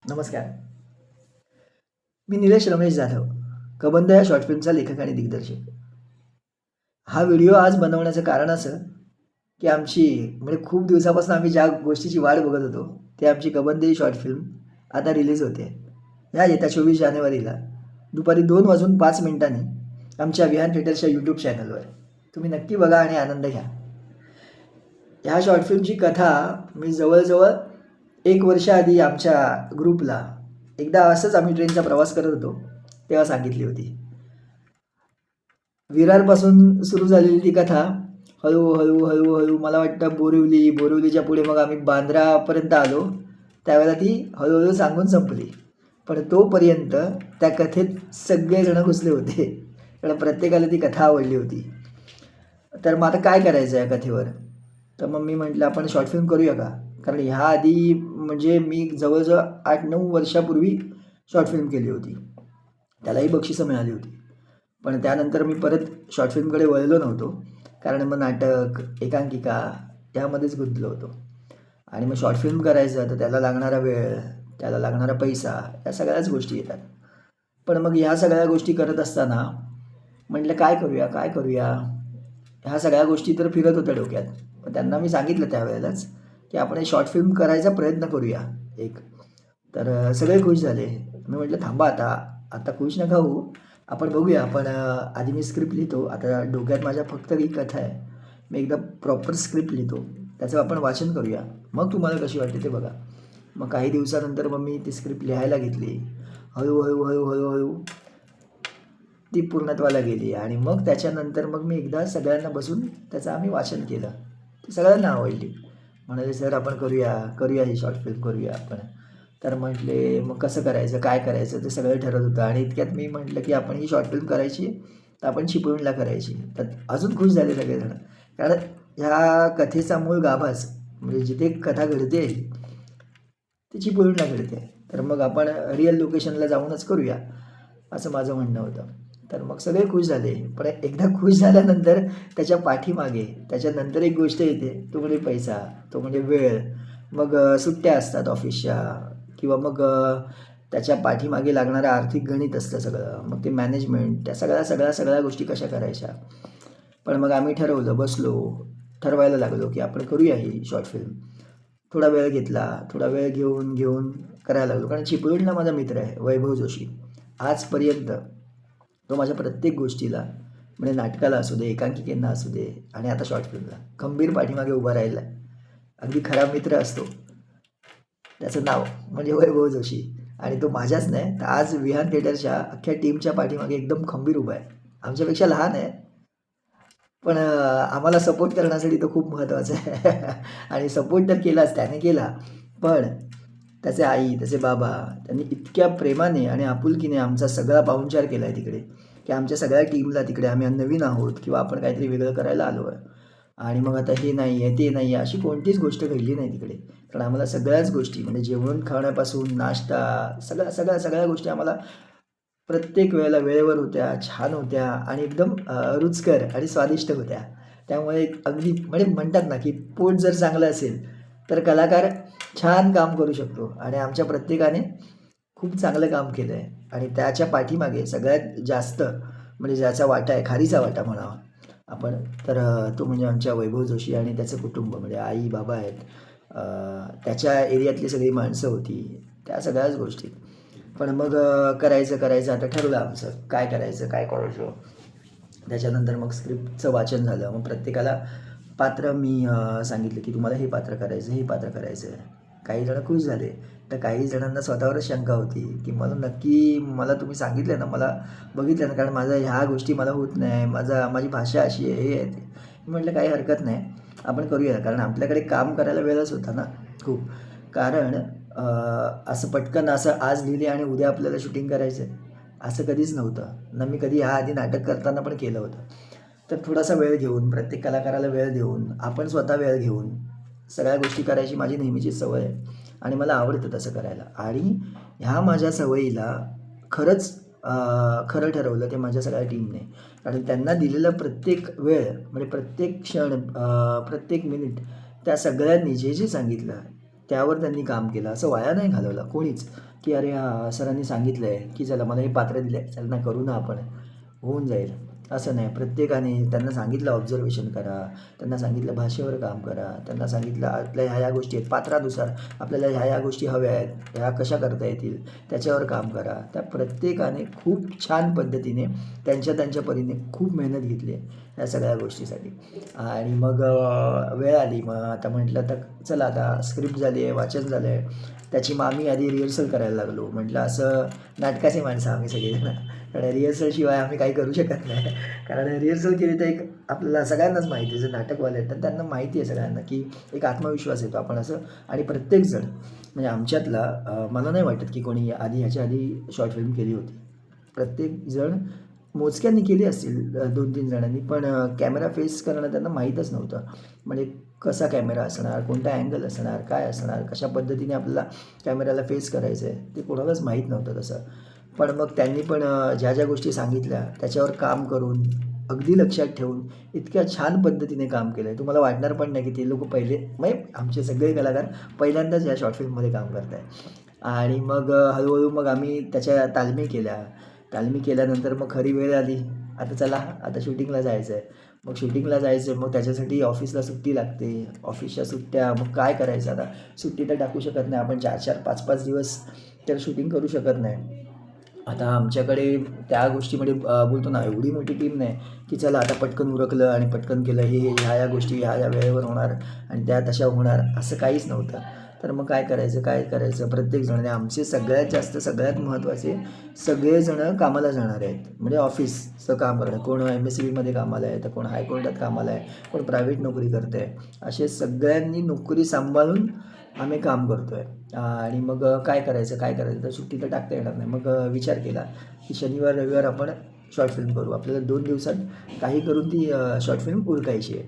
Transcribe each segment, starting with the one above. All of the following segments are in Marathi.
नमस्कार. मी निलेश रमेश जाधव, कबंध या शॉर्ट फिल्मचा लेखक आणि दिग्दर्शक. हा व्हिडिओ आज बनवण्याचं कारण असं, की म्हणजे खूप दिवसापासून आम्ही ज्या गोष्टीची वाट बघत होतो, ती आमची कबंध ही शॉर्ट फिल्म आता रिलीज होते. या येत्या 24 जानेवारीला दुपारी 2:05 आमच्या विहान थिएटर्सच्या यूट्यूब चॅनलवर. तुम्ही नक्की बघा आणि आनंद घ्या. ह्या शॉर्ट फिल्मची कथा मी जवळजवळ 1 वर्षाआधी आमच्या ग्रुपला एकदा असंच आम्ही ट्रेनचा प्रवास करत होतो तेव्हा सांगितली होती. विरारपासून सुरू झालेली ती कथा हळूहळू मला वाटतं बोरिवलीच्या पुढे मग आम्ही बांद्रापर्यंत आलो. त्यावेळेला ती हळूहळू सांगून संपली. पण तोपर्यंत त्या कथेत सगळेजण घुसले होते, कारण प्रत्येकाला ती कथा आवडली होती. तर मग आता काय करायचं या कथेवर? तर मग मी म्हटलं आपण शॉर्ट फिल्म करूया का? कारण ह्या आधी म्हणजे मी जवळजवळ 8-9 वर्षापूर्वी शॉर्ट फिल्म केली होती, त्यालाही बक्षिसं मिळाली होती. पण त्यानंतर मी परत शॉर्ट फिल्मकडे वळलो नव्हतो, कारण मग नाटक, एकांकिका यामध्येच गुंतलो होतो. आणि मग शॉर्ट फिल्म करायचं तर त्याला लागणारा वेळ, त्याला लागणारा पैसा, या सगळ्याच गोष्टी येतात. पण मग ह्या सगळ्या गोष्टी करत असताना म्हटलं काय करूया ह्या सगळ्या गोष्टी तर फिरत होत्या डोक्यात. पण त्यांना मी सांगितलं त्यावेळेलाच की आपण शॉर्ट फिल्म करायचा प्रयत्न करूया एक. तर सगळे खुश झाले. मी म्हटलं थांबा आता खुश नका होऊ, आपण बघूया. आपण आधी मी स्क्रिप्ट लिहितो. आता डोक्यात माझ्या फक्त ही कथा आहे. मी एकदा प्रॉपर स्क्रिप्ट लिहितो, त्याचं आपण वाचन करूया, मग तुम्हाला कशी वाटते ते बघा. मग काही दिवसानंतर मग मी ती स्क्रिप्ट लिहायला घेतली. हळूहळू ती पूर्णत्वाला गेली आणि मग त्याच्यानंतर मग मी एकदा सगळ्यांना बसून त्याचं आम्ही वाचन केलं. ती सगळ्यांना आवडली. म्हणाले सर आपण करूया ही शॉर्ट फिल्म करूया आपण. तर म्हटले मग कसं करायचं, काय करायचं ते सगळं ठरत होतं. आणि इतक्यात मी म्हटलं की आपण ही शॉर्ट फिल्म करायची तर आपण चिपळूणला करायची. तर अजून खुश झाले सगळेजण, कारण ह्या कथेचा मूळ गाभाच म्हणजे जिथे कथा घडते ती चिपळूणला घडते. तर मग आपण रिअल लोकेशनला जाऊनच करूया, असं माझं म्हणणं होतं. तर मग सगळे खुश झाले. पण एकदा खुश झाल्यानंतर त्याच्या पाठीमागे त्याच्यानंतर एक गोष्ट येते, तो म्हणजे पैसा, तो म्हणजे वेळ. मग सुट्ट्या असतात ऑफिसच्या, किंवा मग त्याच्या पाठीमागे लागणारं आर्थिक गणित असतं सगळं. मग ते मॅनेजमेंट, त्या सगळ्या गोष्टी कशा करायच्या. पण मग आम्ही ठरवायला लागलो की आपण करूया ही शॉर्ट फिल्म. थोडा वेळ घेतला, थोडा वेळ घेऊन करायला लागलो. कारण चिपळूणला माझा मित्र आहे वैभव जोशी. आजपर्यंत तो माझ्या प्रत्येक गोष्टीला, म्हणजे नाटकाला असू दे, एकांकिकेंना असू दे, आणि आता शॉर्ट फिल्मला खंबीर पाठीमागे उभा राहिला. अगदी खरा मित्र असतो. त्याचं नाव म्हणजे वैभव जोशी. आणि तो माझ्याच नाही तर आज विहान थिएटरच्या अख्ख्या टीमच्या पाठीमागे एकदम खंबीर उभा आहे. आमच्यापेक्षा लहान आहे, पण आम्हाला सपोर्ट करण्यासाठी तो खूप महत्त्वाचा आहे. आणि सपोर्ट तर त्याने केला, पण त्याचे आई, त्याचे बाबा, त्यांनी इतक्या प्रेमाने आणि आपुलकीने आमचा सगळा पाहुणचार केला आहे तिकडे, की आमच्या सगळ्या टीमला तिकडे आम्ही नवीन आहोत किंवा आपण काहीतरी वेगळं करायला आलो आहे आणि मग आता हे नाही आहे ते नाही आहे अशी कोणतीच गोष्ट घडली नाही तिकडे. कारण आम्हाला सगळ्याच गोष्टी म्हणजे जेवण खाण्यापासून नाश्ता, सगळ्या गोष्टी आम्हाला प्रत्येक वेळेला वेळेवर होत्या, छान होत्या आणि एकदम रुचकर आणि स्वादिष्ट होत्या. त्यामुळे अगदी म्हणजे म्हणतात ना की पोट जर चांगलं असेल तर कलाकार छान काम करू शकतो. आणि आमच्या प्रत्येकाने खूप चांगलं काम केलं आहे. आणि त्याच्या पाठीमागे सगळ्यात जास्त म्हणजे ज्याचा वाटा आहे, खारीचा वाटा म्हणावा आपण, तर तो म्हणजे आमच्या वैभव जोशी आणि त्याचं कुटुंब, म्हणजे आई बाबा आहेत, त्याच्या एरियातली सगळी माणसं होती, त्या सगळ्याच गोष्टी. पण मग करायचं आता ठरलं आमचं काय करायचं. त्याच्यानंतर मग स्क्रिप्टचं वाचन झालं. मग प्रत्येकाला पात्र मी सांगितलं की तुम्हाला हे पात्र करायचं आहे. काही जण खुश झाले, तर काही जणांना स्वतःवरच शंका होती की मला तुम्ही सांगितलं ना, मला बघितलं ना, कारण ह्या गोष्टी मला होत नाही, माझी भाषा अशी आहे, हे आहे ते. मी म्हटलं काही हरकत नाही, आपण करूया. कारण आपल्याकडे काम करायला वेळच होता ना खूप. कारण असं पटकन असं आज लिहिले आणि उद्या आपल्याला शूटिंग करायचं आहे असं कधीच नव्हतं ना. मी कधी ह्या आधी नाटक करताना पण केलं होतं. तर थोडासा वेळ घेऊन, प्रत्येक कलाकाराला वेळ देऊन, आपण स्वतः वेळ घेऊन सगळ्या गोष्टी करायची माझी नेहमीची सवय आहे आणि मला आवडतं तसं करायला. आणि ह्या माझ्या सवयीला खरंच खरं ठरवलं ते माझ्या सगळ्या टीमने. आणि त्यांना दिलेला प्रत्येक वेळ म्हणजे प्रत्येक क्षण, प्रत्येक मिनिट त्या सगळ्यांनी जे सांगितलं त्यावर त्यांनी काम केलं. असं वाया नाही घालवलं कोणीच, की अरे सरांनी सांगितलं आहे की चला मला हे पात्र दिलं आहे, चल ना करू ना आपण, होऊन जाईल. असं नाही, प्रत्येकाने त्यांना सांगितलं ऑब्झर्वेशन करा, त्यांना सांगितलं भाषेवर काम करा, त्यांना सांगितलं आपल्या ह्या गोष्टी आहेत पात्रानुसार, आपल्याला ह्या गोष्टी हव्या आहेत, ह्या कशा करता येतील त्याच्यावर काम करा. त्या प्रत्येकाने खूप छान पद्धतीने त्यांच्या परीने खूप मेहनत घेतली आहे या सगळ्या गोष्टीसाठी. आणि मग वेळ आली, मग आता म्हटलं तर चला आता स्क्रिप्ट झाली आहे, वाचन झालं आहे, त्याची मग आम्ही आधी रिहर्सल करायला लागलो. म्हटलं असं नाटकाचे माणसं आम्ही सगळेजण, कारण रिहर्सलशिवाय आम्ही काही करू शकत नाही. कारण रिहर्सल केली तर एक आपल्याला सगळ्यांनाच माहिती आहे, जे नाटकवाले आहेत तर त्यांना माहिती आहे सगळ्यांना, की एक आत्मविश्वास येतो आपण असं. आणि प्रत्येकजण म्हणजे आमच्यातला मला नाही वाटत की कोणी ह्याच्या आधी शॉर्ट फिल्म केली होती. प्रत्येकजण मोजक्यांनी केली असतील 2-3 जणांनी, पण कॅमेरा फेस करणं त्यांना माहीतच नव्हतं. म्हणजे कसा कॅमेरा असणार, कोणता अँगल असणार, काय असणार, कशा पद्धतीने आपल्याला कॅमेऱ्याला फेस करायचं आहे ते कोणालाच माहीत नव्हतं तसं. पण मग त्यांनी पण ज्या गोष्टी सांगितल्या त्याच्यावर काम करून अगदी लक्षात ठेवून इतक्या छान पद्धतीने काम केलं आहे, तुम्हाला वाटणार पण नाही की ते लोक पहिले म्हणजे आमचे सगळे कलाकार पहिल्यांदाच या शॉर्ट फिल्ममध्ये काम करत आहे. आणि मग हळूहळू मग आम्ही त्याच्या तालमी केल्या. तालमी केल्यानंतर मग खरी वेळ आली, आता चला आता शूटिंगला जायचं आहे. मग शूटिंगला जायचं आहे, मग त्याच्यासाठी ऑफिसला सुट्टी लागते, ऑफिसच्या सुट्ट्या, मग काय करायचं आता, सुट्टी तर टाकू शकत नाही आपण, 4-4 5-5 दिवस तर शूटिंग करू शकत नाही. आता आमच्याकडे त्या गोष्टीमध्ये बोलतो ना एवढी मोठी टीम नाही की चला आता पटकन उरकलं आणि पटकन केलं, हे ह्या गोष्टी ह्या वेळेवर होणार आणि त्या तशा होणार असं काहीच नव्हतं. तर मग काय करायचं प्रत्येकजण, आणि आमचे सगळ्यात जास्त सगळ्यात महत्त्वाचे सगळेजणं कामाला जाणार आहेत, म्हणजे ऑफिसचं काम करणार, कोण MSCBमध्ये कामाला आहे, तर कोण हायकोर्टात कामाला आहे, कोण प्रायव्हेट नोकरी करते आहे, असे सगळ्यांनी नोकरी सांभाळून आम्ही काम करतो आहे. आणि मग काय करायचं तर सुट्टी तर टाकता येणार नाही. मग विचार केला की शनिवार रविवार आपण शॉर्ट फिल्म करू, आपल्याला 2 दिवसात काही करून ती शॉर्ट फिल्म उरकायची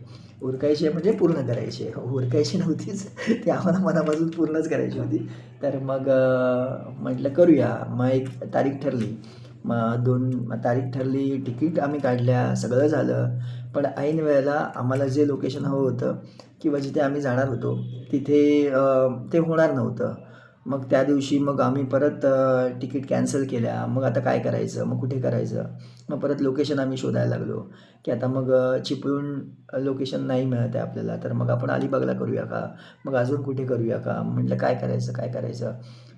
आहे म्हणजे पूर्ण करायची आहे. उरकायची नव्हतीच, ती आम्हाला मनापासून पूर्णच करायची होती. तर मग म्हटलं करूया. मग एक तारीख ठरली, मग 2 तारीख ठरली, तिकीट आम्ही काढल्या, सगळं झालं. पण ऐन वेळेला आम्हाला जे लोकेशन हवं होतं किंवा जिथे आम्ही जाणार होतो तिथे ते होणार नव्हतं. मग त्या दिवशी मग आम्ही परत तिकीट कॅन्सल केल्या. मग आता काय करायचं, मग कुठे करायचं, मग परत लोकेशन आम्ही शोधायला लागलो की आता मग चिपळूण लोकेशन नाही मिळत आहे आपल्याला, तर मग आपण अलिबागला करूया का, मग अजून कुठे करूया का. म्हटलं काय करायचं.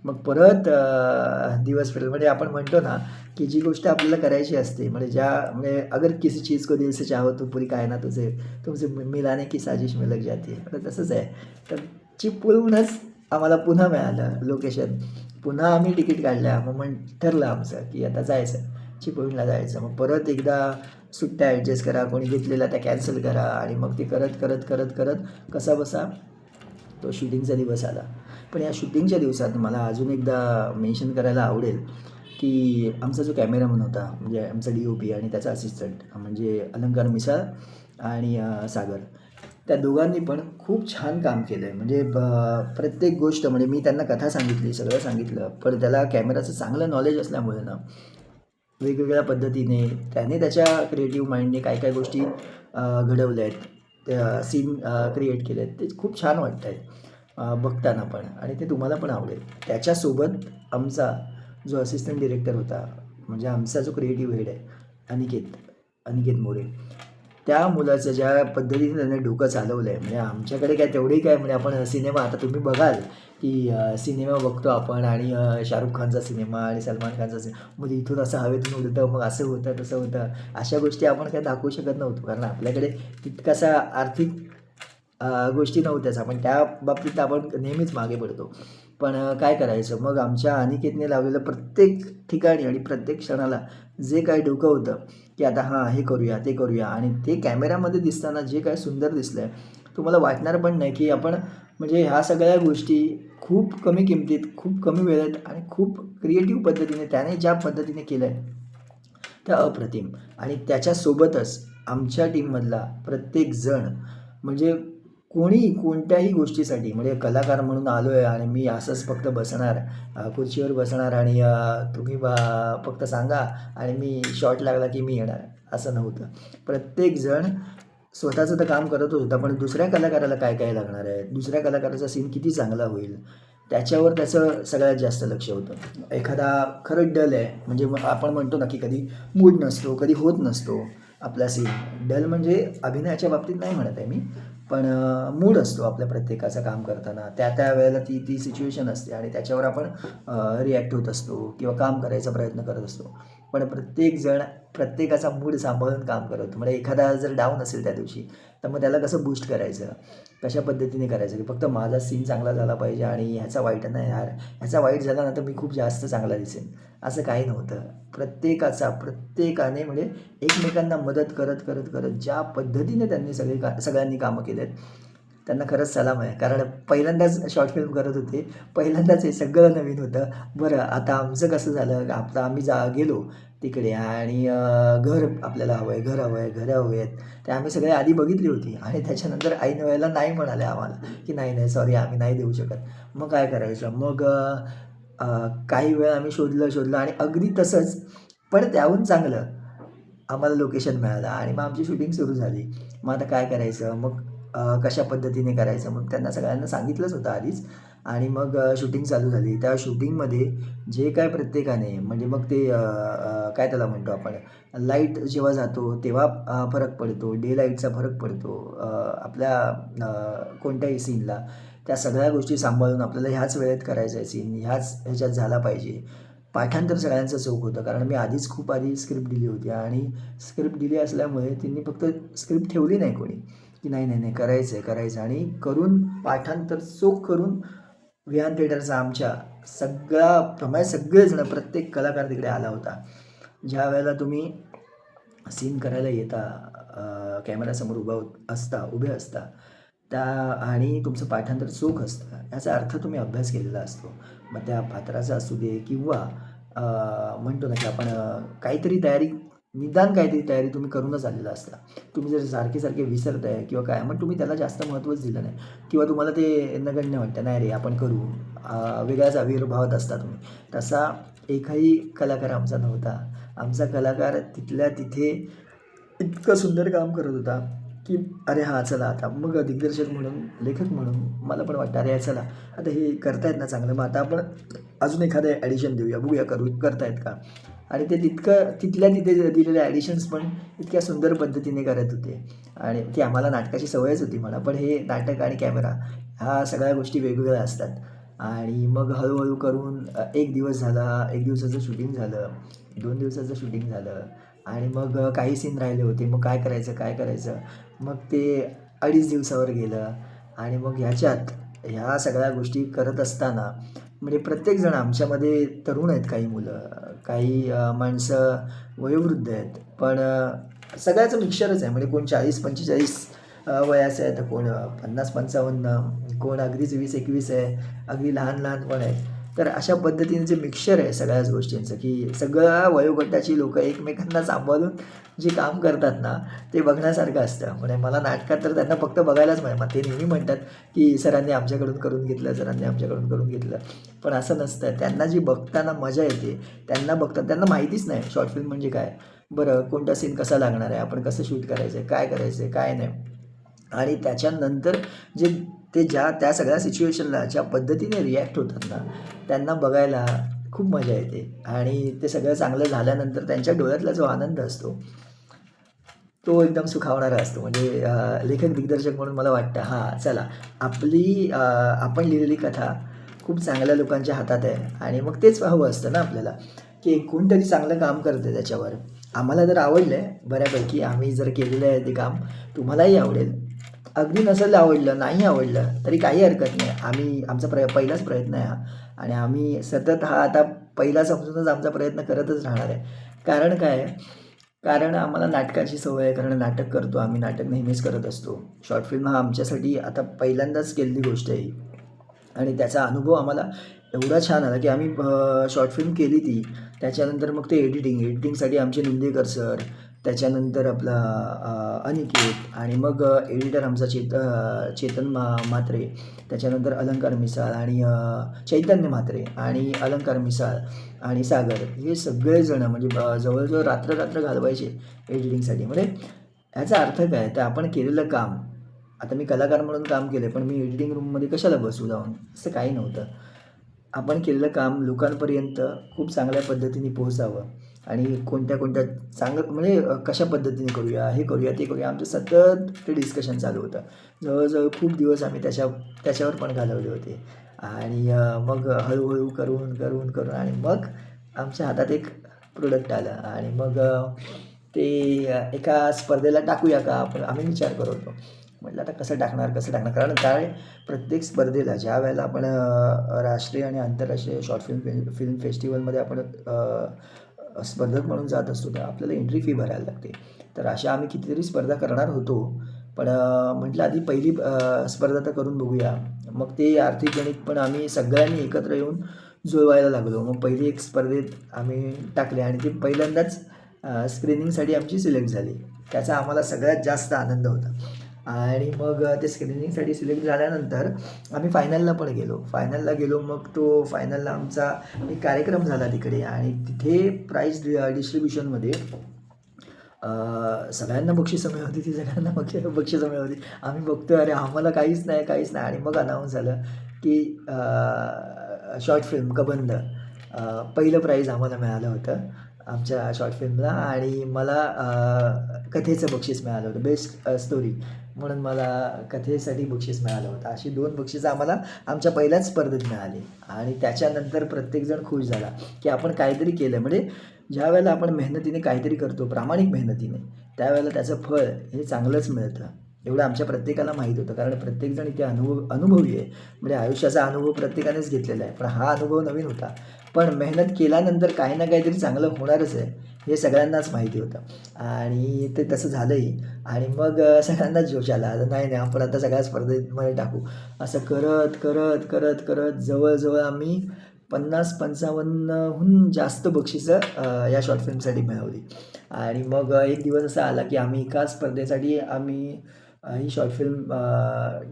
मग परत दिवस फिरले. म्हणजे आपण म्हणतो ना की जी गोष्ट आपल्याला करायची असते, म्हणजे अगर किसी चीज़ को दिल से चाहो तो पूरी कायनात तुमसे मिलाने की साजिश में लग जाती है. तर तसंच आहे. तर चिपळूणच आम्हाला पुन्हा मिळालं लोकेशन. पुन्हा आम्ही तिकीट काढल्या. मग ठरलं आमचं की आता जायचं, चिपळूणला जायचं. मग परत एकदा सुट्ट्या ॲडजस्ट करा, कोणी घेतलेल्या त्या कॅन्सल करा, आणि मग ते करत कसाबसा तो शूटिंगचा दिवस आला. पण या शूटिंगच्या दिवसात मला अजून एकदा मेन्शन करायला आवडेल की आमचा जो कॅमेरामन होता, म्हणजे आमचा DOP आणि त्याचा असिस्टंट म्हणजे अलंकार मिसाळ आणि सागर, त्या दोघांनी पण खूप छान काम केलं आहे. म्हणजे प्रत्येक गोष्ट, म्हणजे मी त्यांना कथा सांगितली, सगळं सांगितलं, पण त्याला कॅमेराचं चांगलं नॉलेज असल्यामुळे ना वेगवेगळ्या पद्धतीने त्याने त्याच्या क्रिएटिव्ह माइंडने काय गोष्टी घडवल्या आहेत, त्या सीन क्रिएट केले आहेत, ते खूप छान वाटत आहेत बघताना पण, आणि ते तुम्हाला पण आवडेल. त्याच्यासोबत आमचा जो असिस्टंट डिरेक्टर होता, म्हणजे आमचा जो क्रिएटिव्ह हेड आहे अनिकेत मोरे, त्या मुलाचं ज्या पद्धतीने त्याने डोकं चालवलं आहे, म्हणजे आमच्याकडे काय तेवढंही काय, म्हणजे आपण सिनेमा आता तुम्ही बघाल की सिनेमा बघतो आपण, आणि शाहरुख खानचा सिनेमा आणि सलमान खानचा सिनेमा, म्हणजे इथून असं हवेतून उडतं, मग असं होतं तसं होतं, अशा गोष्टी आपण काय दाखवू शकत नव्हतो, कारण आपल्याकडे तितकासा आर्थिक गोष्टी नव्हत्याच. आपण त्या बाबतीत आपण नेहमीच मागे पडतो. पण काय करायचं, मग आमच्या अनिकेतने लावलेलं प्रत्येक ठिकाणी आणि प्रत्येक क्षणाला जे काही डोकं होतं की आता हे करूया ते करूया, आणि ते कॅमेऱ्यामध्ये दिसताना जे काय सुंदर दिसलं आहे, तुम्हाला वाटणार पण नाही की आपण, म्हणजे ह्या सगळ्या गोष्टी खूप कमी किमतीत, खूप कमी वेळेत आणि खूप क्रिएटिव्ह पद्धतीने त्याने ज्या पद्धतीने केलं आहे त्या अप्रतिम. आणि त्याच्यासोबतच आमच्या टीममधला प्रत्येकजण, म्हणजे कोणी कोणत्याही गोष्टीसाठी, म्हणजे कलाकार म्हणून आलो आहे आणि मी असंच फक्त बसणार, खुर्चीवर बसणार आणि तुम्ही फक्त सांगा आणि मी शॉट लागला की मी येणार, असं नव्हतं. प्रत्येकजण स्वतःचं तर काम करतच होता, पण दुसऱ्या कलाकाराला काय काय लागणार आहे, दुसऱ्या कलाकाराचा सीन किती चांगला होईल, त्याच्यावर त्याचं सगळ्यात जास्त लक्ष होतं. एखादा खरंच डल आहे, म्हणजे आपण म्हणतो ना की कधी मूड नसतो, कधी होत नसतो आपला सीन. डल म्हणजे अभिनयाच्या बाबतीत नाही म्हणत आहे मी, पण मूड असतो आपल्या प्रत्येकाचं काम करताना. त्या वेळेला ती ती सिच्युएशन असते आणि त्याच्यावर आपण रिॲक्ट होत असतो किंवा काम करायचा प्रयत्न करत असतो. पण प्रत्येकजण प्रत्येकाचा मूड सांभाळून काम करत होतं. म्हणजे एखादा जर डाऊन असेल त्या दिवशी, तर मग त्याला कसं बूस्ट करायचं, कशा पद्धतीने करायचं, की फक्त माझा सीन चांगला झाला पाहिजे आणि ह्याचा वाईट नाही यार, ह्याचा वाईट झाला ना तर मी खूप जास्त चांगला दिसेन, असं काही नव्हतं. प्रत्येकाने म्हणजे एकमेकांना मदत करत करत करत ज्या पद्धतीने त्यांनी सगळ्यांनी कामं केलेत, त्यांना खरंच सलाम आहे. कारण पहिल्यांदाच शॉर्ट फिल्म करत होते, पहिल्यांदाच हे सगळं नवीन होतं. बरं, आता आमचं कसं झालं, आता आम्ही गेलो तिकडे आणि घर आपल्याला हवं आहे, घर हवं आहे, घरं हवी आहेत. ते आम्ही सगळे आधी बघितली होती आणि त्याच्यानंतर ऐन वेळेला नाही म्हणाले आम्हाला, की नाही नाही सॉरी आम्ही नाही देऊ शकत. मग काय करायचं? मग काही वेळ आम्ही शोधलं आणि अगदी तसंच, पण त्याहून चांगलं आम्हाला लोकेशन मिळालं आणि मग आमची शूटिंग सुरू झाली. मग आता काय करायचं? मग कशा पद्धतीने करायचं? मग त्यांना सगळ्यांना सांगितलंच होतं आधीच आणि मग शूटिंग चालू झाली. त्या शूटिंगमध्ये जे काय प्रत्येकाने म्हणजे मग ते काय त्याला म्हणतो आपण, लाईट जेव्हा जातो तेव्हा फरक पडतो, डे लाईटचा फरक पडतो आपल्या कोणत्याही सीनला. त्या सगळ्या गोष्टी सांभाळून आपल्याला ह्याच वेळेत करायचं आहे सीन, ह्याच्यात झाला पाहिजे. पाठांतर सगळ्यांचं चोख होतं, कारण मी आधीच खूप आधी स्क्रिप्ट दिली होती आणि स्क्रिप्ट दिली असल्यामुळे त्यांनी फक्त स्क्रिप्ट ठेवली नाही कोणी, की नाही नाही नाही करायचं आणि करून पाठांतर चोख करून विहान थिएटरचा आमच्या सगळेजण प्रत्येक कलाकार तिकडे आला होता. ज्या वेळेला तुम्ही सीन करायला येता, कॅमेऱ्यासमोर उभे असता त्या आणि तुमचं पाठांतर चोख असतं, याचा अर्थ तुम्ही अभ्यास केलेला असतो. मग त्या पात्राचा असू दे किंवा म्हणतो ना की आपण निदान काहीतरी तयारी तुम्ही करूनच आलेला असता. तुम्ही जर सारखे विसरताय किंवा काय, मग तुम्ही त्याला जास्त महत्त्वच दिलं नाही किंवा तुम्हाला ते नगण्य वाटतं, नाही रे आपण करू, वेगळ्याच आविर्भावात असता तुम्ही. तसा एकही कलाकार आमचा नव्हता. आमचा कलाकार तिथल्या तिथे इतकं सुंदर काम करत होता की अरे हां चला आता मग दिग्दर्शक म्हणून, लेखक म्हणून मला पण वाटतं अरे चला आता हे करतायत ना चांगलं, मग आता आपण अजून एखादं ॲडिशन देऊया, बघूया करतायत का. आणि ते तिथल्या तिथे दिलेले ॲडिशन्स पण इतक्या सुंदर पद्धतीने करत होते आणि ती आम्हाला नाटकाची सवयच होती म्हणा, पण हे नाटक आणि कॅमेरा ह्या सगळ्या गोष्टी वेगवेगळ्या असतात. आणि मग हळूहळू करून एक दिवस झाला, 1 दिवसाचं शूटिंग झालं, 2 दिवसाचं शूटिंग झालं आणि मग काही सीन राहिले होते. मग काय करायचं? मग ते 2.5 दिवसावर गेलं आणि मग ह्या सगळ्या गोष्टी करत असताना म्हणजे प्रत्येकजण आमच्यामध्ये तरुण आहेत, काही मुलं, काही माणसं वयोवृद्ध आहेत, पण सगळ्याचं मिक्सचरच आहे. म्हणजे कोण 40-45 वयाचं आहे, तर कोण 50-55, कोण अगदीच 20-21 आहे, अगदी लहान पण आहेत. तर अशा पद्धतीने जे मिक्सचर आहे सगळ्याच गोष्टींचं, की सगळ्या वयोगटाची लोकं एकमेकांना सांभाळून जे काम करतात ना, ते बघण्यासारखं असतं. म्हणजे मला नाटकात तर त्यांना फक्त बघायलाच मग ते नेहमी म्हणतात की सरांनी आमच्याकडून करून घेतलं, पण असं नसतं. त्यांना जी बघताना मजा येते, त्यांना माहितीच नाही शॉर्ट फिल्म म्हणजे काय, बरं कोणता सीन कसा लागणार आहे, आपण कसं शूट करायचं आहे, काय नाही. आणि त्याच्यानंतर त्या सगळ्या सिच्युएशनला ज्या पद्धतीने रिॲक्ट होतात ना, त्यांना बघायला खूप मजा येते आणि ते सगळं चांगलं झाल्यानंतर त्यांच्या डोळ्यातला जो आनंद असतो तो एकदम सुखावणारा असतो. म्हणजे लेखक दिग्दर्शक म्हणून मला वाटतं हां चला आपण लिहिलेली कथा खूप चांगल्या लोकांच्या हातात आहे आणि मग तेच हवं असतं ना आपल्याला, की कोणतरी चांगलं काम करतं त्याच्यावर. आम्हाला जर आवडलं आहे बऱ्यापैकी, आम्ही जर केलेलं आहे ते काम, तुम्हालाही आवडेल. अगदी नसेल आवडलं, नाही आवडलं तरी काही हरकत नाही. आमचा पहिलाच प्रयत्न आहे हा आणि आम्ही सतत हा आता पहिला समजूनच आमचा प्रयत्न करतच राहणार आहे. कारण काय आहे, कारण आम्हाला नाटकाची सवय आहे, कारण नाटक करतो आम्ही, नाटक नेहमीच करत असतो. शॉर्ट फिल्म हा आमच्यासाठी आता पहिल्यांदाच केलेली गोष्ट आहे आणि त्याचा अनुभव आम्हाला एवढा छान आला की आम्ही शॉर्ट फिल्म केली ती. त्याच्यानंतर मग ते एडिटिंगसाठी आमचे निंदेकर सर, त्याच्यानंतर आपला अनिकेत आणि मग एडिटर आमचा चेतन म्हात्रे, त्याच्यानंतर अलंकार मिसाळ आणि चैतन्य म्हात्रे आणि अलंकार मिसाळ आणि सागर, हे सगळेजण म्हणजे जवळजवळ रात्र घालवायचे एडिटिंगसाठी. म्हणजे ह्याचा अर्थ काय, तर आपण केलेलं काम, आता मी कलाकार म्हणून काम केलं पण मी एडिटिंग रूममध्ये कशाला बसू जाऊन, असं काही नव्हतं. आपण केलेलं काम लोकांपर्यंत खूप चांगल्या पद्धतीने पोहोचावं आणि कोणत्या कोणत्या म्हणजे कशा पद्धतीने करूया, हे करूया, ते करूया, आमचं सतत ते डिस्कशन चालू होतं. जवळजवळ खूप दिवस आम्ही त्याच्यावर पण घालवले होते आणि मग हळूहळू करून करून करून आणि मग आमच्या हातात एक प्रोडक्ट आलं आणि मग ते एका स्पर्धेला टाकूया का आपण, आम्ही विचार करत होतो. म्हटलं आता कसं टाकणार, कारण काय, प्रत्येक स्पर्धेला ज्या वेळेला आपण राष्ट्रीय आणि आंतरराष्ट्रीय शॉर्ट फिल्म फेस्टिवलमध्ये आपण स्पर्धक म्हणून जात असतो, तर आपल्याला एंट्री फी भरायला लागते. तर अशा आम्ही कितीतरी स्पर्धा करणार होतो, पण म्हटलं आधी पहिली स्पर्धा तर करून बघूया. मग ते आर्थिक गणित पण आम्ही सगळ्यांनी एकत्र येऊन जुळवायला लागलो. मग पहिली एक स्पर्धेत आम्ही टाकले आणि ती पहिल्यांदाच स्क्रीनिंगसाठी आमची सिलेक्ट झाली. त्याचा आम्हाला सगळ्यात जास्त आनंद होता. आणि मग ते स्क्रीनिंगसाठी सिलेक्ट झाल्यानंतर आम्ही फायनलला गेलो. मग तो फायनलला आमचा एक कार्यक्रम झाला तिकडे आणि तिथे प्राईज डिस्ट्रीब्युशनमध्ये सगळ्यांना बक्षिसं मिळवती, ती सगळ्यांना बक्षिसं मिळवती. आम्ही बघतोय, अरे आम्हाला काहीच नाही. आणि मग अनाऊन्स झालं की शॉर्ट फिल्म कबंध पहिलं प्राईज आम्हाला मिळालं होतं आमच्या शॉर्ट फिल्मला आणि मला कथेचं बक्षीस मिळालं होतं, बेस्ट स्टोरी म्हणून मला कथेसाठी बक्षीस मिळालं होतं. अशी 2 बक्षिसं आम्हाला आमच्या पहिल्याच स्पर्धेत मिळाली आणि त्याच्यानंतर प्रत्येकजण खुश झाला की आपण काहीतरी केलं. म्हणजे ज्या वेळेला आपण मेहनतीने काहीतरी करतो, प्रामाणिक मेहनतीने, त्यावेळेला त्याचं फळ हे चांगलंच मिळतं. एवढं आमच्या प्रत्येकाला माहीत होतं, कारण प्रत्येकजण इथे अनुभवी आहे. म्हणजे आयुष्याचा अनुभव प्रत्येकानेच घेतलेला आहे, पण हा अनुभव नवीन होता. पण मेहनत केल्यानंतर काही ना काहीतरी चांगलं होणारच आहे हे सगळ्यांनाच माहिती होतं आणि ते तसं झालंही. आणि मग सगळ्यांनाच जोश आला, नाही आपण आता सगळ्या स्पर्धेमध्ये टाकू. असं करत करत करत करत जवळजवळ आम्ही 50-55हून जास्त बक्षिसं या शॉर्ट फिल्मसाठी मिळवली. आणि मग एक दिवस असा आला की आम्ही एका स्पर्धेसाठी ही शॉर्ट फिल्म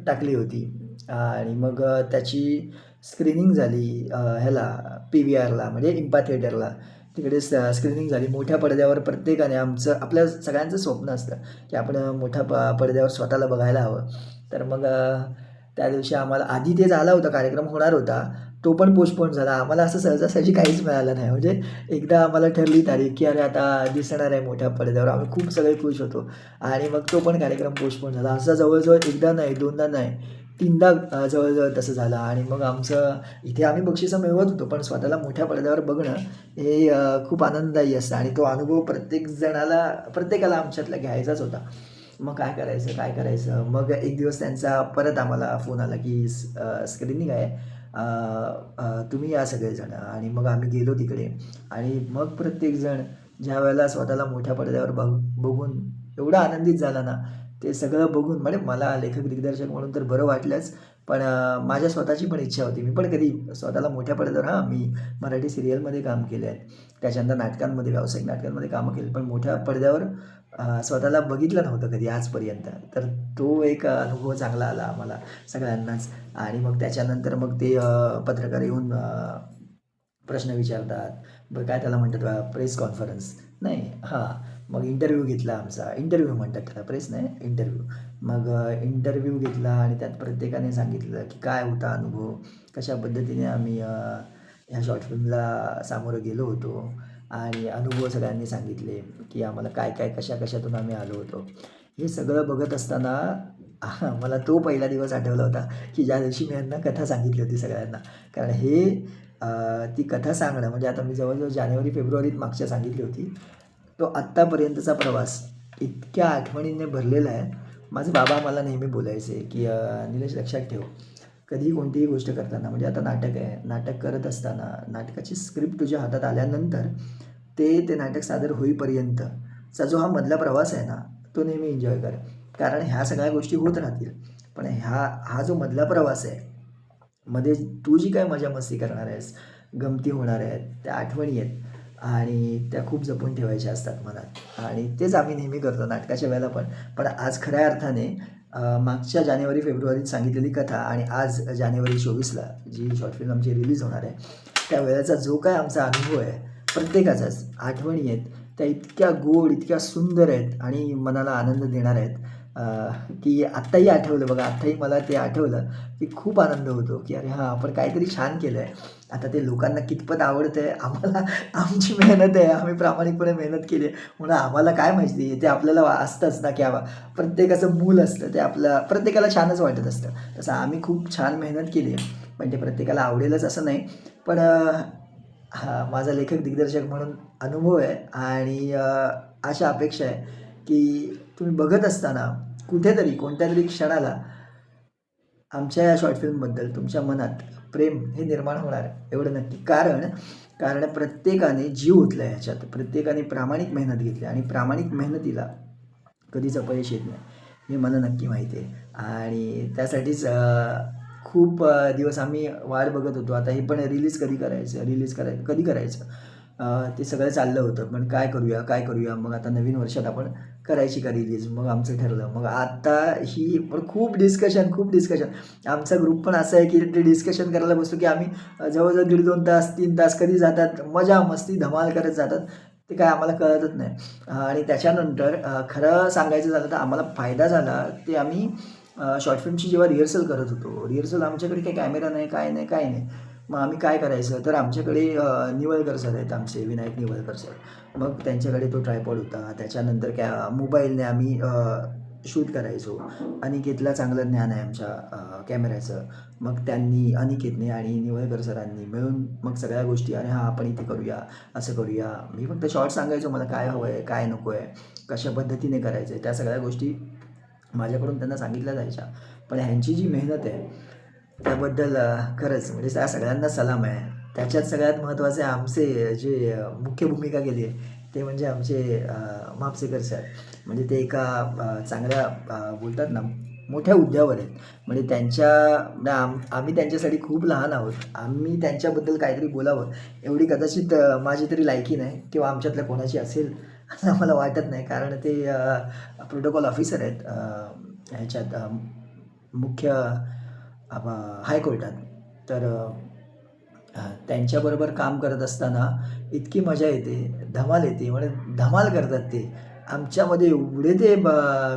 टाकली होती आणि मग त्याची स्क्रीनिंग झाली ह्याला PVRला, म्हणजे इम्पा थिएटरला. तिकडे स्क्रीनिंग झाली मोठ्या पडद्यावर. प्रत्येकाने आपल्या सगळ्यांचं स्वप्न असतं की आपण मोठ्या पडद्यावर स्वतःला बघायला हवं. तर मग त्या दिवशी आम्हाला आधी ते झाला होता, कार्यक्रम होणार होता, तो पण पोस्टपोन झाला. आम्हाला असं सहजासहजी काहीच मिळालं नाही. म्हणजे एकदा आम्हाला ठरली तारीख की अरे आता दिसणार आहे मोठ्या पडद्यावर, आम्ही खूप सगळे खुश होतो आणि मग तो पण कार्यक्रम पोस्टपोन झाला. असं जवळजवळ एकदा नाही, दोनदा नाही, 3दा जवळजवळ तसं झालं. आणि मग आमचं इथे आम्ही बक्षिसं मिळवत होतो, पण स्वतःला मोठ्या पडद्यावर बघणं हे खूप आनंददायी असतं आणि तो अनुभव प्रत्येकाला आमच्यातला घ्यायचाच होता. मग काय करायचं. मग एक दिवस त्यांचा परत आम्हाला फोन आला की स्क्रीनिंग आहे, तुम्ही या सगळेजण. आणि मग आम्ही गेलो तिकडे आणि मग प्रत्येकजण ज्या वेळेला स्वतःला मोठ्या पडद्यावर बघून एवढा आनंदित झाला ना, ते सगळं बघून. म्हणजे मला लेखक दिग्दर्शक म्हणून तर बरं वाटलंच, पण माझ्या स्वतःची पण इच्छा होती. मी पण कधी स्वतःला मोठ्या पडद्यावर, मी मराठी सिरियलमध्ये काम केलं आहे, त्याच्यानंतर नाटकांमध्ये, व्यावसायिक नाटकांमध्ये कामं केली, पण मोठ्या पडद्यावर स्वतःला बघितलं नव्हतं कधी आजपर्यंत. तर तो एक अनुभव चांगला आला आम्हाला सगळ्यांनाच. आणि मग त्याच्यानंतर मग ते पत्रकार येऊन प्रश्न विचारतात, बरं काय त्याला म्हणतात, प्रेस कॉन्फरन्स नाही, मग इंटरव्ह्यू घेतला आमचा. इंटरव्ह्यू म्हणतात त्याला, प्रेस नाही, इंटरव्ह्यू. मग इंटरव्ह्यू घेतला आणि त्यात प्रत्येकाने सांगितलं की काय होता अनुभव, कशा पद्धतीने आम्ही ह्या शॉर्ट फिल्मला सामोरं गेलो होतो आणि अनुभव सगळ्यांनी सांगितले की आम्हाला काय कशातून आम्ही आलो होतो. हे सगळं बघत असताना मला तो पहिला दिवस आठवला होता की ज्या दिवशी मी यांना कथा सांगितली होती सगळ्यांना. कारण ती कथा सांगणं म्हणजे, आता मी जवळजवळ जानेवारी-फेब्रुवारीत मागच्या सांगितली होती, तो आत्तापर्यंतचा प्रवास इतक्या आठवणींनी भरलेला आहे. माझे बाबा मला नेहमी बोलायचे की निलेश, लक्षात ठेव, कधी कोणतीही गोष्ट करताना, म्हणजे आता नाटक करत असताना नाटकाची स्क्रिप्ट तुझ्या हातात आल्यानंतर ते नाटक सादर होईपर्यंतचा जो हा मधला प्रवास आहे ना, तो नेहमी एन्जॉय कर. कारण ह्या सगळ्या गोष्टी होत राहतील, पण हा जो मधला प्रवास आहे, मध्ये तू जी काय मजा मस्ती करणार आहेस, गमती होणार आहेत, त्या आठवणी आहेत आणि त्या खूप जपून ठेवायच्या असतात मनात. आणि तेच आम्ही नेहमी करतो नाटकाच्या वेळेला पण. पण आज खऱ्या अर्थाने मागच्या जानेवारी-फेब्रुवारीत सांगितलेली कथा आणि आज जानेवारी 24ला जी शॉर्ट फिल्म आमची रिलीज होणार आहे, त्या वेळेचा जो काय आमचा अनुभव आहे, प्रत्येकाचाच आठवणी आहेत, त्या इतक्या गोड, इतक्या सुंदर आहेत आणि मनाला आनंद देणार आहेत की आत्ताही आठवलं बघा, आत्ताही मला ते आठवलं की खूप आनंद होतो की अरे हां, आपण काहीतरी छान केलं आहे. आता ते लोकांना कितपत आवडतं आहे, आम्हाला आमची मेहनत आहे, आम्ही प्रामाणिकपणे मेहनत केली आहे म्हणून आम्हाला काय माहिती, ते आपल्याला असतंच ना की प्रत्येकाचं मूल असतं, ते आपलं प्रत्येकाला छानच वाटत असतं. तसं आम्ही खूप छान मेहनत केली आहे, पण ते प्रत्येकाला आवडेलच असं नाही. पण हां, माझा लेखक दिग्दर्शक म्हणून अनुभव आहे आणि अशा अपेक्षा आहे की तुम्ही बघत असताना कुठेतरी कोणत्यातरी क्षणाला आमच्या या शॉर्ट फिल्मबद्दल तुमच्या मनात प्रेम हे निर्माण होणार आहे, एवढं नक्की. कारण कारण प्रत्येकाने जीव ओतला आहे ह्याच्यात, प्रत्येकाने प्रामाणिक मेहनत घेतली आणि प्रामाणिक मेहनतीला कधीच अपयश येत नाही, हे मला नक्की माहिती आहे. आणि त्यासाठीच खूप दिवस आम्ही वाट बघत होतो. आता हे पण रिलीज कधी करायचं, कधी करायचं, ते सगळं चाललं होतं. पण काय करूया? मग आता नवीन वर्षात आपण करायची का रिलीज? मग आमचं ठरलं. मग आता ही पण खूप डिस्कशन. आमचा ग्रुप पण असा आहे की ते डिस्कशन करायला बसतो की आम्ही जवळजवळ 1.5-2 तास, 3 तास कधी जातात, मजा, मस्ती, धमाल करत जातात. ते काय आम्हाला कळतच नाही. आणि त्याच्यानंतर खरं सांगायचं झालं तर आम्हाला फायदा झाला, ते आम्ही शॉर्ट फिल्मची जेव्हा रिहर्सल करत होतो. रिहर्सल आमच्याकडे काही कॅमेरा नाही, काय नाही. मग आम्ही काय करायचं, तर आमच्याकडे निवळकर सर आहेत आमचे, विनायक निवळकर सर. मग त्यांच्याकडे तो ट्रायपॉड होता. त्याच्यानंतर मोबाईलने आम्ही शूट करायचो. अनिकेतला चांगलं ज्ञान आहे आमच्या कॅमेऱ्याचं. मग अनिकेतने आणि निवळकर सरांनी मिळून मग सगळ्या गोष्टी, अरे हां, आपण इथे करूया, असं करूया. मी फक्त शॉर्ट सांगायचो, मला काय हवं आहे, काय नको आहे, कशा पद्धतीने करायचं आहे, त्या सगळ्या गोष्टी माझ्याकडून त्यांना सांगितल्या जायच्या. पण ह्यांची जी मेहनत आहे त्याबद्दल खरंच म्हणजे त्या सगळ्यांना सलाम आहे. त्याच्यात सगळ्यात महत्त्वाचे आमचे जे मुख्य भूमिका केली आहे ते म्हणजे आमचे म्हापसेकर सर. म्हणजे ते एका चांगल्या बोलतात ना, मोठ्या हुद्द्यावर आहेत. म्हणजे म्हणजे आम्ही त्यांच्यासाठी खूप लहान आहोत. आम्ही त्यांच्याबद्दल काहीतरी बोलावं एवढी कदाचित माझी तरी लायकी नाही किंवा आमच्यातल्या कोणाची असेल असं मला वाटत नाही. कारण ते प्रोटोकॉल ऑफिसर आहेत ह्याच्यात मुख्य हायकोर्टात. तर त्यांच्याबरोबर काम करत असताना इतकी मजा येते, धमाल येते, म्हणजे धमाल करतात ते. आमच्यामध्ये एवढे ते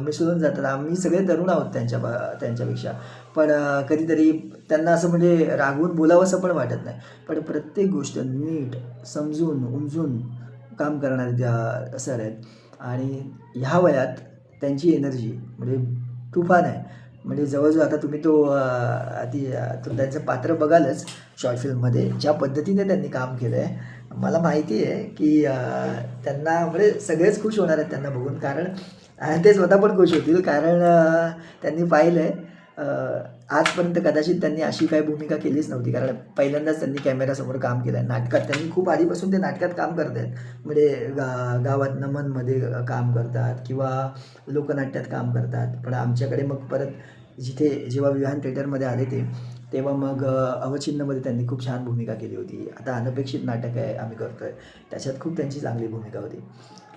मिसळून जातात. आम्ही सगळे तरुण आहोत त्यांच्यापेक्षा. पण कधीतरी त्यांना असं म्हणजे रागवून बोलावंसं पण वाटत नाही. पण प्रत्येक गोष्ट नीट समजून उमजून काम करणारे त्या सर आहेत. आणि ह्या वयात त्यांची एनर्जी म्हणजे तुफान आहे. म्हणजे जवळजवळ आता तुम्ही तो त्यांचं पात्र बघालच शॉर्ट फिल्ममध्ये, ज्या पद्धतीने त्यांनी काम केलं आहे. मला माहिती आहे की त्यांना म्हणजे सगळेच खुश होणार आहेत त्यांना बघून. कारण ते स्वतः पण खुश होतील, कारण त्यांनी पाहिलं आहे आजपर्यंत कदाचित त्यांनी अशी काही भूमिका केलीच नव्हती. कारण पहिल्यांदाच त्यांनी कॅमेऱ्यासमोर काम केलं आहे. नाटकात त्यांनी खूप आधीपासून ते नाटकात काम करत आहेत. म्हणजे गावात नमनमध्ये काम करतात किंवा लोकनाट्यात काम करतात. पण आमच्याकडे मग परत जेव्हा विहान थिएटरमध्ये आले तेव्हा मग अवचिन्नमध्ये त्यांनी खूप छान भूमिका केली होती. आता अनपेक्षित नाटक आहे आम्ही करतो आहे, त्याच्यात खूप त्यांची चांगली भूमिका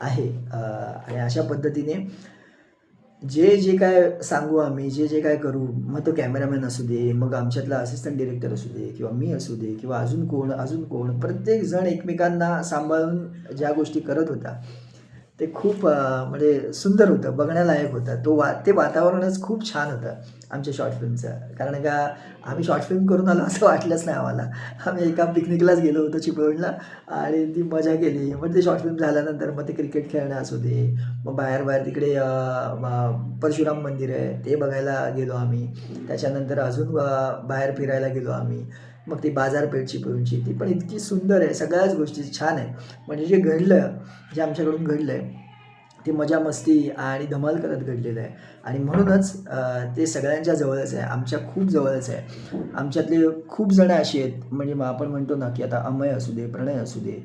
आहे. आणि अशा पद्धतीने जे काय सांगू आम्ही, जे काय करू, मग तो कॅमेरामॅन असू दे, मग आमच्यातला असिस्टंट डिरेक्टर असू दे किंवा मी असू दे किंवा अजून कोण, प्रत्येकजण एकमेकांना सांभाळून ज्या गोष्टी करत होता ते खूप म्हणजे सुंदर होतं, बघण्यालायक होतं. ते वातावरणच खूप छान होतं आमच्या शॉर्ट फिल्मचं. कारण का आम्ही शॉर्ट फिल्म करून आलो असं वाटलंच नाही आम्हाला. आम्ही एका पिकनिकलाच गेलो होतो चिपळूणला आणि ती मजा केली. मग ते शॉर्ट फिल्म झाल्यानंतर मग ते क्रिकेट खेळणं असू दे, मग बाहेर तिकडे परशुराम मंदिर आहे ते बघायला गेलो आम्ही. त्याच्यानंतर अजून बाहेर फिरायला गेलो आम्ही. मग ती बाजारपेठ चिपळूणची, ती पण इतकी सुंदर आहे, सगळ्याच गोष्टी छान आहे. म्हणजे जे आमच्याकडून घडलं आहे ते मजा मस्ती आणि धमाल करत घडलेलं आहे. आणि म्हणूनच ते सगळ्यांच्या जवळच आहे, आमच्या खूप जवळच आहे. आमच्यातले खूप जणं अशी आहेत, म्हणजे आपण म्हणतो ना की आता अमय असू दे, प्रणय असू दे,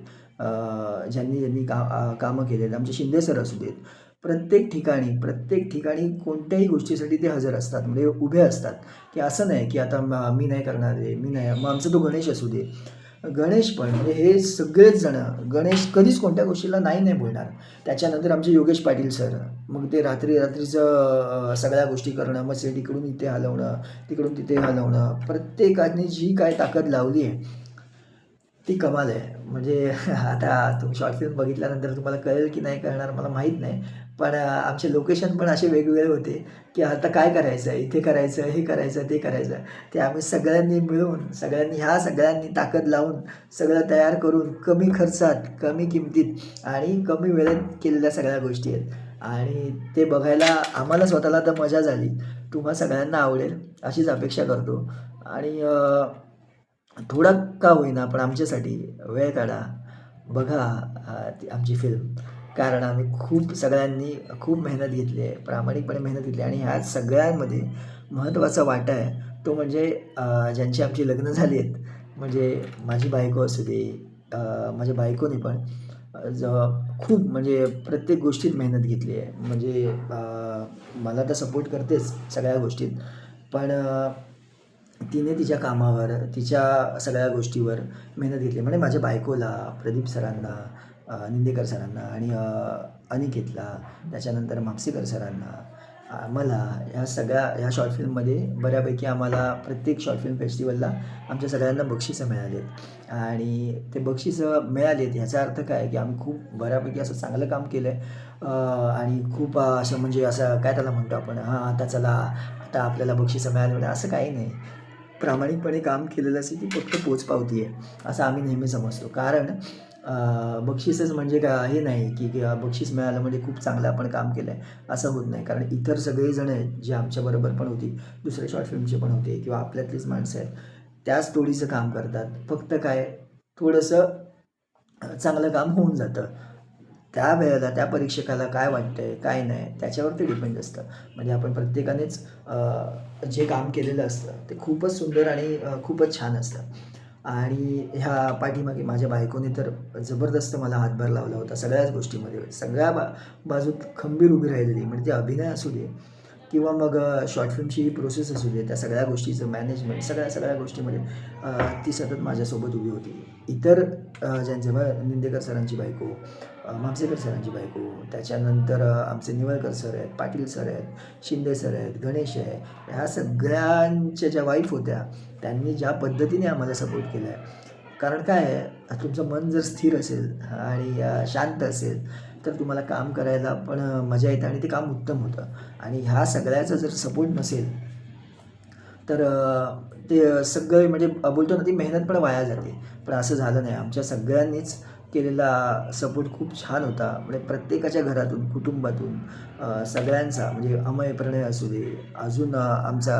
ज्यांनी कामं केलेलं, आमचे शिंदे सर असू देत, प्रत्येक ठिकाणी कोणत्याही गोष्टीसाठी ते हजर असतात, म्हणजे उभे असतात. की असं नाही की आता मी नाही करणार आहे, मी नाही. मग आमचा तो गणेश असू दे, गणेश पण म्हणजे हे सगळेच जणं, गणेश कधीच कोणत्या गोष्टीला नाही बोलणार. त्याच्यानंतर आमचे योगेश पाटील सर, मग ते रात्रीचं सगळ्या गोष्टी करणं, मग सेट इकडून इथे हलवणं, तिकडून तिथे हलवणं, प्रत्येकाने जी काय ताकद लावली आहे ती कमाल आहे. म्हणजे आता तुम्ही शॉर्ट फिल्म बघितल्यानंतर तुम्हाला कळेल की नाही कळणार मला माहीत नाही. पण आमचे लोकेशन पण असे वेगवेगळे होते, की आता काय करायचं, इथे करायचं, हे करायचं, ते करायचं. ते आम्ही सगळ्यांनी मिळून, सगळ्यांनी ताकद लावून सगळं तयार करून कमी खर्चात, कमी किमतीत आणि कमी वेळेत केलेल्या सगळ्या गोष्टी आहेत. आणि ते बघायला आम्हाला स्वतःला तर मजा झाली. तुम्हा सगळ्यांना आवडेल अशीच अपेक्षा करतो. आणि थोडा का होईना पण आमच्यासाठी वेळ काढा, बघा ती आमची फिल्म. कारण आम्ही सगळ्यांनी खूप मेहनत घेतली आहे, प्रामाणिकपणे मेहनत घेतली आणि ह्या सगळ्यांमध्ये महत्त्वाचा वाटा आहे तो म्हणजे ज्यांची आमची लग्न झाली आहेत. म्हणजे माझी बायको असू दे, माझ्या बायकोने पण खूप म्हणजे प्रत्येक गोष्टीत मेहनत घेतली आहे. म्हणजे मला तर सपोर्ट करतेच सगळ्या गोष्टीत. पण तिने तिच्या कामावर, तिच्या सगळ्या गोष्टीवर मेहनत घेतली. म्हणजे माझ्या बायकोला, प्रदीप सरांना, निंदेकर सरांना आणि अनिकेतला, त्याच्यानंतर म्हापसेकर सरांना, मला ह्या शॉर्ट फिल्ममध्ये बऱ्यापैकी आम्हाला प्रत्येक शॉर्ट फिल्म फेस्टिवलला आमच्या सगळ्यांना बक्षिसं मिळालीत. आणि ते बक्षिसं मिळालीत ह्याचा अर्थ काय की आम्ही खूप बऱ्यापैकी असं चांगलं काम केलं आहे. आणि खूप असं म्हणजे असं काय त्याला म्हणतो आपण, हां आता चला आता आपल्याला बक्षिसं मिळाली असं काही नाही. प्रामाणिकपणे काम केलेलं असेल ती फक्त पोचपावती आहे असं आम्ही नेहमी समजतो. कारण बक्षीसच म्हणजे हे नाही की बक्षीस मिळालं म्हणजे खूप चांगलं आपण काम केलं आहे असं होत नाही. कारण इतर सगळेजण आहेत जे आमच्याबरोबर पण होती, दुसरे शॉर्ट फिल्मचे पण होते किंवा आपल्यातलीच माणसं आहेत, त्याच तोडीचं काम करतात. फक्त काय थोडंसं चांगलं काम होऊन जातं. त्या वेळेला त्या परीक्षकाला काय वाटतंय काय नाही त्याच्यावरती डिपेंड असतं. म्हणजे आपण प्रत्येकानेच जे काम केलेलं असतं ते खूपच सुंदर आणि खूपच छान असतं. आणि ह्या पाठीमागे माझ्या बायकोने तर जबरदस्त मला हातभार लावला होता सगळ्याच गोष्टीमध्ये. सगळ्या बाजूत खंबीर उभी राहिलेली. म्हणजे ते अभिनय असू दे किंवा मग शॉर्ट फिल्मची ही प्रोसेस असू दे, त्या सगळ्या गोष्टीचं मॅनेजमेंट सगळ्या गोष्टीमध्ये ती सतत माझ्यासोबत उभी होती. इतर ज्यांचे निंदेकर सरांची बायको, म्हापसेकर सरांची बायको, त्याच्यानंतर आमचे निवळकर सर आहेत, पाटील सर आहेत, शिंदे सर आहेत, गणेश आहे, ह्या सगळ्यांच्या ज्या वाईफ होत्या त्यांनी ज्या पद्धतीने आम्हाला सपोर्ट केला आहे. कारण काय आहे, तुमचं मन जर स्थिर असेल आणि शांत असेल तर तुम्हाला काम करायला पण मजा येते आणि ते काम उत्तम होतं. आणि ह्या सगळ्याचा जर सपोर्ट नसेल तर ते सगळे म्हणजे बोलतो ना ती मेहनत पण वाया जाते. पण असं झालं नाही. आमच्या सगळ्यांनीच केलेला सपोर्ट खूप छान होता. म्हणजे प्रत्येकाच्या घरातून, कुटुंबातून सगळ्यांचा म्हणजे अमय प्रणय असू दे, अजून आमचा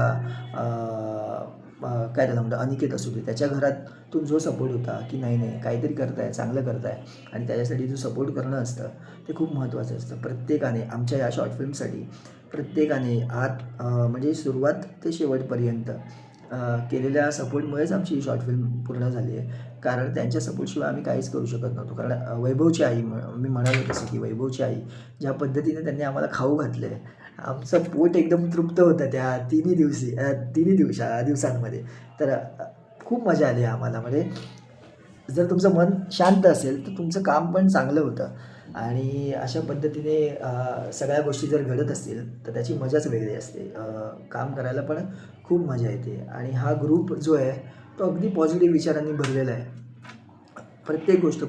काय त्याला म्हणतो अनिकेत असू दे, त्याच्या घरातून जो सपोर्ट होता की नाही काहीतरी करताय, चांगलं करताय आणि त्याच्यासाठी जो सपोर्ट करणं असतं ते खूप महत्त्वाचं असतं. प्रत्येकाने आमच्या या शॉर्ट फिल्मसाठी प्रत्येकाने म्हणजे सुरुवात ते शेवटपर्यंत केलेल्या सपोर्टमुळेच आमची ही शॉर्ट फिल्म पूर्ण झाली आहे. कारण त्यांच्या सपोर्टशिवाय आम्ही काहीच करू शकत नव्हतो. कारण वैभवची आई मी म्हणालो तसं की वैभवची आई ज्या पद्धतीने त्यांनी आम्हाला खाऊ घातलं आहे, आमचं पोट एकदम तृप्त होतं त्या तिन्ही दिवसांमध्ये. तर खूप मजा आली आम्हाला. म्हणजे जर तुमचं मन शांत असेल तर तुमचं काम पण चांगलं होतं. आणि अशा पद्धतीने सगळ्या गोष्टी जर घडत असतील तर त्याची मजाच वेगळी असते. काम करायला पण खूप मजा येते. आणि हा ग्रुप जो आहे तो अगदी पॉझिटिव्ह विचारांनी भरलेला आहे. प्रत्येक गोष्ट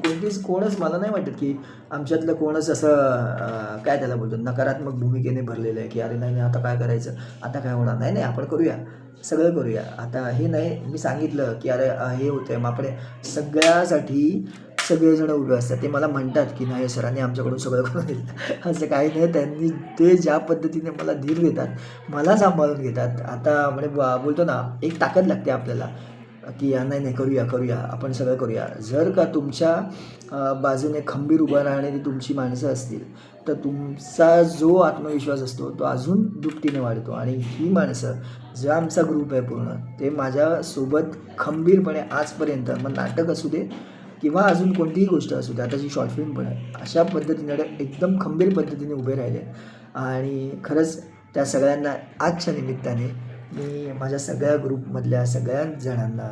कोणच मला नाही वाटत की आमच्यातलं कोणच असं काय त्याला बोलतो नकारात्मक भूमिकेने भरलेलं आहे की अरे नाही आता काय करायचं, आता काय होणार नाही आपण करूया, सगळं करूया. आता हे नाही मी सांगितलं की अरे हे होतं आहे मग आपण सगळ्यासाठी सगळेजण उभे असतात. ते मला म्हणतात की नाही सरांनी आमच्याकडून सगळं करून दिलं असं काही नाही. त्यांनी ते ज्या पद्धतीने मला धीर देतात, मला सांभाळून घेतात. आता म्हणजे बोलतो ना एक ताकद लागते आपल्याला की नाही करूया आपण सगळं करूया. जर का तुमच्या बाजूने खंबीर उभं राहणारी तुमची माणसं असतील तर तुमचा जो आत्मविश्वास असतो तो अजून दुपटीने वाढतो. आणि ही माणसं जो आमचा ग्रुप आहे पूर्ण ते माझ्यासोबत खंबीरपणे आजपर्यंत मग नाटक असू दे किंवा अजून कोणतीही गोष्ट असू दे, आताची शॉर्ट फिल्म पण आहे, अशा पद्धतीने एकदम खंबीर पद्धतीने उभे राहिले. आणि खरंच त्या सगळ्यांना आजच्या निमित्ताने मी माझ्या सगळ्या ग्रुपमधल्या सगळ्याच जणांना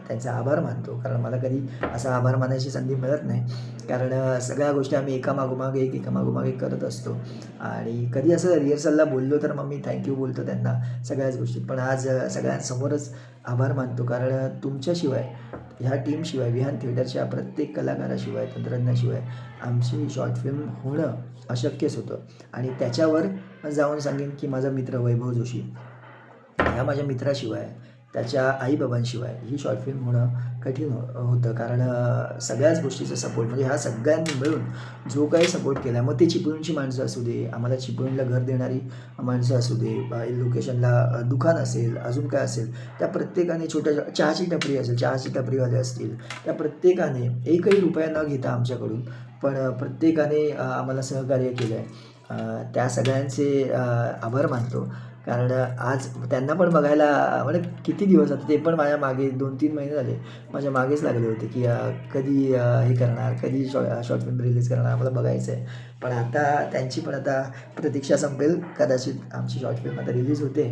त्यांचा आभार मानतो, कारण मला कधी असा आभार मानायची संधी मिळत नाही. कारण सगळ्या गोष्टी आम्ही एकामागोमाग एक करत असतो आणि कधी असं रिहर्सलला बोललो तर मग मी थँक्यू बोलतो त्यांना सगळ्याच गोष्टीत. पण आज सगळ्यांसमोरच आभार मानतो, कारण तुमच्याशिवाय, ह्या टीमशिवाय, विहान थिएटरच्या प्रत्येक कलाकाराशिवाय, तंत्रज्ञाशिवाय आमची शॉर्ट फिल्म होणं अशक्यच होतं. आणि त्याच्यावर जाऊन सांगेन की माझा मित्र वैभव जोशी, ह्या माझ्या मित्राशिवाय, त्याच्या आईबाबांशिवाय ही शॉर्ट फिल्म होणं कठीण होतं. कारण सगळ्याच गोष्टीचा सपोर्ट, म्हणजे ह्या सगळ्यांनी मिळून जो काही सपोर्ट केला, मग ते चिपळूणची माणसं असू दे, आम्हाला चिपळूणला घर देणारी माणसं असू दे, लोकेशनला दुकान असेल, अजून काय असेल, त्या प्रत्येकाने, छोट्या चहाची टपरी असेल, चहाची टपरीवाले असतील, त्या प्रत्येकाने एकही रुपया न घेता आमच्याकडून, पण प्रत्येकाने आम्हाला सहकार्य केलं आहे. त्या सगळ्यांचे आभार मानतो. कारण आज त्यांना पण बघायला, म्हणजे किती दिवस आता ते पण माझ्या मागे 2-3 महिने झाले माझ्या मागेच लागले होते की कधी हे करणार, कधी शॉर्ट फिल्म रिलीज करणार, आम्हाला बघायचं आहे. पण आता त्यांची पण आता प्रतीक्षा संपेल, कदाचित आमची शॉर्ट फिल्म आता रिलीज होते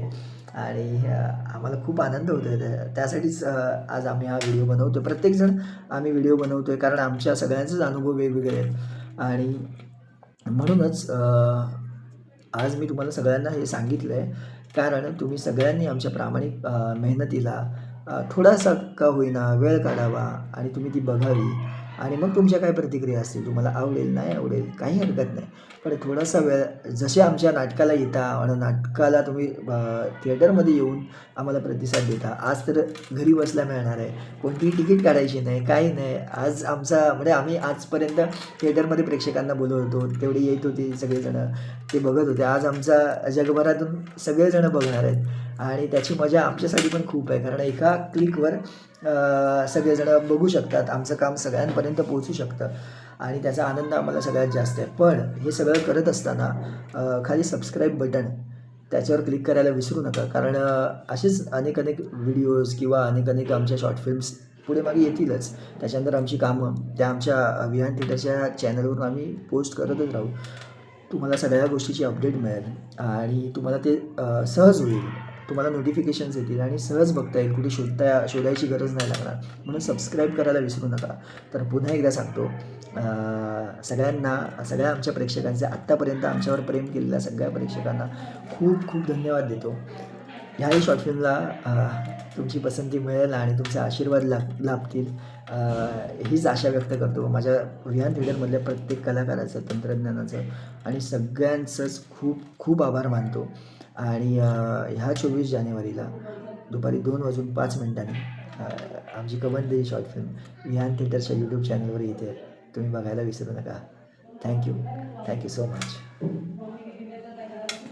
आणि आम्हाला खूप आनंद होतो आहे. त्यासाठीच आज आम्ही हा व्हिडिओ बनवतो. प्रत्येकजण आम्ही व्हिडिओ बनवतो आहे, कारण आमच्या सगळ्यांचेच अनुभव वेगवेगळे आहेत आणि म्हणूनच आज मी तुम्हाला सगळ्यांना हे सांगितलं आहे, कारण तुम्ही सगळ्यांनी आमच्या प्रामाणिक मेहनतीला थोडासा का होईना वेळ काढावा आणि तुम्ही ती बघावी आणि मग तुमच्या काय प्रतिक्रिया असतील, तुम्हाला आवडेल, नाही आवडेल, काही हरकत नाही. पण थोडासा वेळ, जसे आमच्या नाटकाला येता आणि नाटकाला तुम्ही थिएटरमध्ये येऊन आम्हाला प्रतिसाद देता. आज तर घरी बसल्या मिळणार आहे, कोणतीही तिकीट काढायची नाही, काही नाही. आज आमचा, म्हणजे आम्ही आजपर्यंत थिएटरमध्ये प्रेक्षकांना बोलवत होतो, तेवढे येत होते सगळेजणं, ते बघत होते. आज आमचा जगभरातून सगळेजणं बघणार आहेत आणि त्याची मजा आमच्यासाठी पण खूप आहे, कारण एका क्लिकवर सगळेजणं बघू शकतात, आमचं काम सगळ्यांपर्यंत पोहोचू शकतं आणि त्याचा आनंद आम्हाला सगळ्यात जास्त आहे. पण हे सगळं करत असताना खाली सबस्क्राईब बटन, त्याच्यावर क्लिक करायला विसरू नका, कारण असेच अनेक व्हिडिओज किंवा अनेक आमच्या शॉर्ट फिल्म्स पुढे मागे येतीलच. त्याच्यानंतर आमची कामं त्या आमच्या विहान थिएटरच्या चॅनलवरून आम्ही पोस्ट करतच राहू. तुम्हाला सगळ्या गोष्टीची अपडेट मिळेल आणि तुम्हाला ते सहज होईल, तुम्हाला नोटिफिकेशन्स येतील आणि सहज बघता येईल, कुठे शोधायची गरज नाही लागणार. म्हणून सबस्क्राईब करायला विसरू नका. तर पुन्हा एकदा सांगतो सगळ्यांना, सगळ्या आमच्या प्रेक्षकांचे, आत्तापर्यंत आमच्यावर प्रेम केलेल्या सगळ्या प्रेक्षकांना खूप खूप धन्यवाद देतो. ह्याही शॉर्ट फिल्मला तुमची पसंती मिळेल आणि तुमचे आशीर्वाद लाभतील हीच आशा व्यक्त करतो. माझ्या विहान थिएटरमधल्या प्रत्येक कलाकाराचं, तंत्रज्ञानाचं आणि सगळ्यांचंच खूप खूप आभार मानतो. आणि ह्या 24 जानेवारीला दुपारी 2:05 आमची कबंदी शॉर्ट फिल्म विहान थिएटरच्या यूट्यूब चॅनलवर येते. तुम्ही बघायला विसरू नका. Thank you so much.